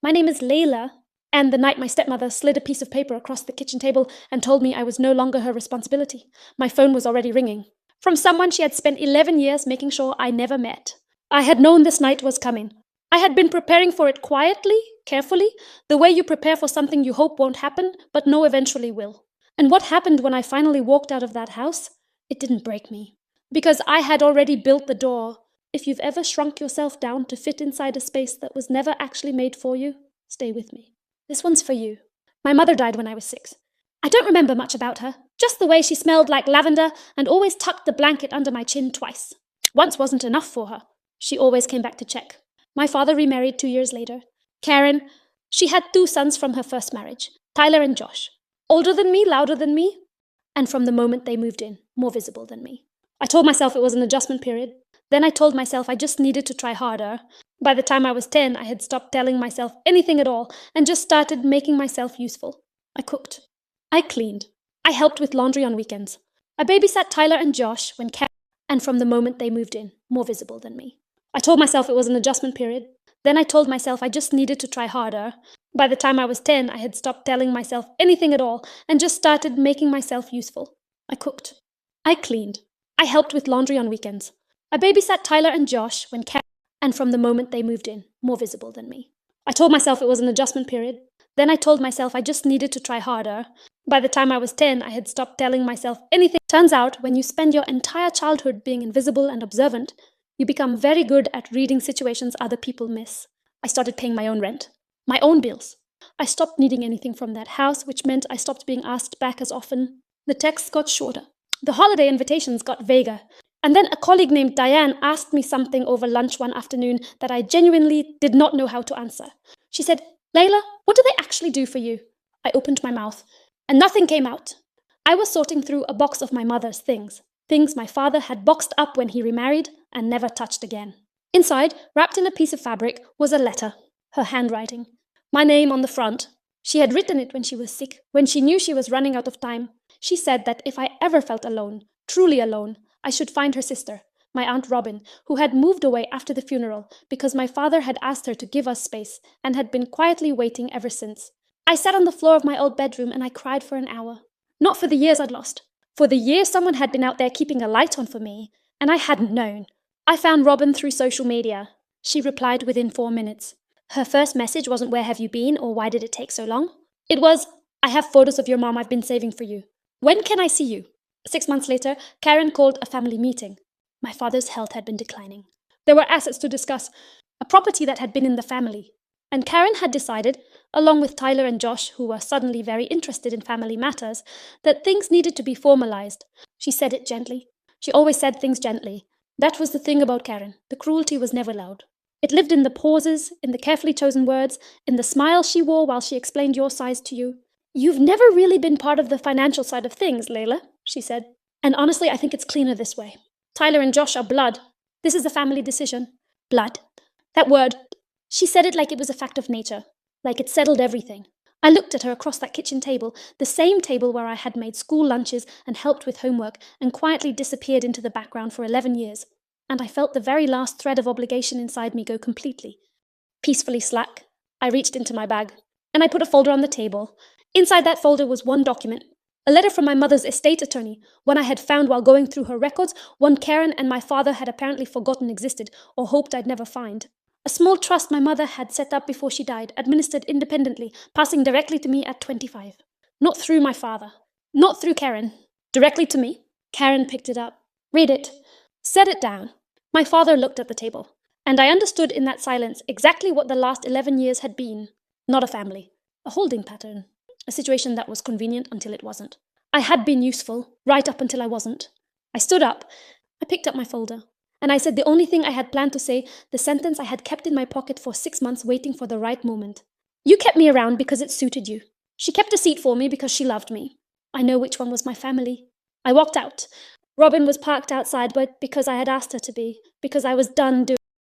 My name is Layla. And the night my stepmother slid a piece of paper across the kitchen table and told me I was no longer her responsibility, my phone was already ringing. From someone she had spent 11 years making sure I never met. I had known this night was coming. I had been preparing for it quietly, carefully, the way you prepare for something you hope won't happen, but know eventually will. And what happened when I finally walked out of that house? It didn't break me. Because I had already built the door. If you've ever shrunk yourself down to fit inside a space that was never actually made for you, stay with me. This one's for you. My mother died when I was 6. I don't remember much about her, just the way she smelled like lavender and always tucked the blanket under my chin twice. Once wasn't enough for her. She always came back to check. My father remarried 2 years later. Karen, she had 2 sons from her first marriage, Tyler and Josh. Older than me, louder than me, and from the moment they moved in, more visible than me. I told myself it was an adjustment period. Then I told myself I just needed to try harder. By the time I was 10, I had stopped telling myself anything at all and just started making myself useful. I cooked. I cleaned. I helped with laundry on weekends. I babysat Tyler and Josh when Karen, and from the moment they moved in, more visible than me. I told myself it was an adjustment period. Then I told myself I just needed to try harder. By the time I was 10, I had stopped telling myself anything at all and just started making myself useful. I cooked. I cleaned. I helped with laundry on weekends. I babysat Tyler and Josh when Karen, and from the moment they moved in, more visible than me. I told myself it was an adjustment period. Then I told myself I just needed to try harder. By the time I was 10, I had stopped telling myself anything. Turns out, when you spend your entire childhood being invisible and observant, you become very good at reading situations other people miss. I started paying my own rent, my own bills. I stopped needing anything from that house, which meant I stopped being asked back as often. The texts got shorter. The holiday invitations got vaguer. And then a colleague named Diane asked me something over lunch one afternoon that I genuinely did not know how to answer. She said, "Layla, what do they actually do for you?" I opened my mouth, and nothing came out. I was sorting through a box of my mother's things my father had boxed up when he remarried and never touched again. Inside, wrapped in a piece of fabric, was a letter, her handwriting. My name on the front. She had written it when she was sick, when she knew she was running out of time. She said that if I ever felt alone, truly alone, I should find her sister, my Aunt Robin, who had moved away after the funeral because my father had asked her to give us space and had been quietly waiting ever since. I sat on the floor of my old bedroom and I cried for an hour. Not for the years I'd lost. For the years someone had been out there keeping a light on for me, and I hadn't known. I found Robin through social media. She replied within 4 minutes. Her first message wasn't "Where have you been?" or "Why did it take so long?" It was, "I have photos of your mom I've been saving for you. When can I see you?" 6 months later, Karen called a family meeting. My father's health had been declining. There were assets to discuss, a property that had been in the family. And Karen had decided, along with Tyler and Josh, who were suddenly very interested in family matters, that things needed to be formalized. She said it gently. She always said things gently. That was the thing about Karen. The cruelty was never loud. It lived in the pauses, in the carefully chosen words, in the smile she wore while she explained your size to you. "You've never really been part of the financial side of things, Layla," she said. "And honestly, I think it's cleaner this way. Tyler and Josh are blood. This is a family decision. Blood. That word. She said it like it was a fact of nature, like it settled everything. I looked at her across that kitchen table, the same table where I had made school lunches and helped with homework and quietly disappeared into the background for 11 years, and I felt the very last thread of obligation inside me go completely. Peacefully slack, I reached into my bag, and I put a folder on the table. Inside that folder was one document, a letter from my mother's estate attorney, one I had found while going through her records, one Karen and my father had apparently forgotten existed or hoped I'd never find. A small trust my mother had set up before she died, administered independently, passing directly to me at 25. Not through my father. Not through Karen. Directly to me. Karen picked it up. "Read it." Set it down. My father looked at the table, and I understood in that silence exactly what the last 11 years had been. Not a family. A holding pattern. A situation that was convenient until it wasn't. I had been useful, right up until I wasn't. I stood up. I picked up my folder. And I said the only thing I had planned to say, the sentence I had kept in my pocket for 6 months waiting for the right moment. "You kept me around because it suited you. She kept a seat for me because she loved me. I know which one was my family." I walked out. Robin was parked outside, but because I had asked her to be, because I was done doing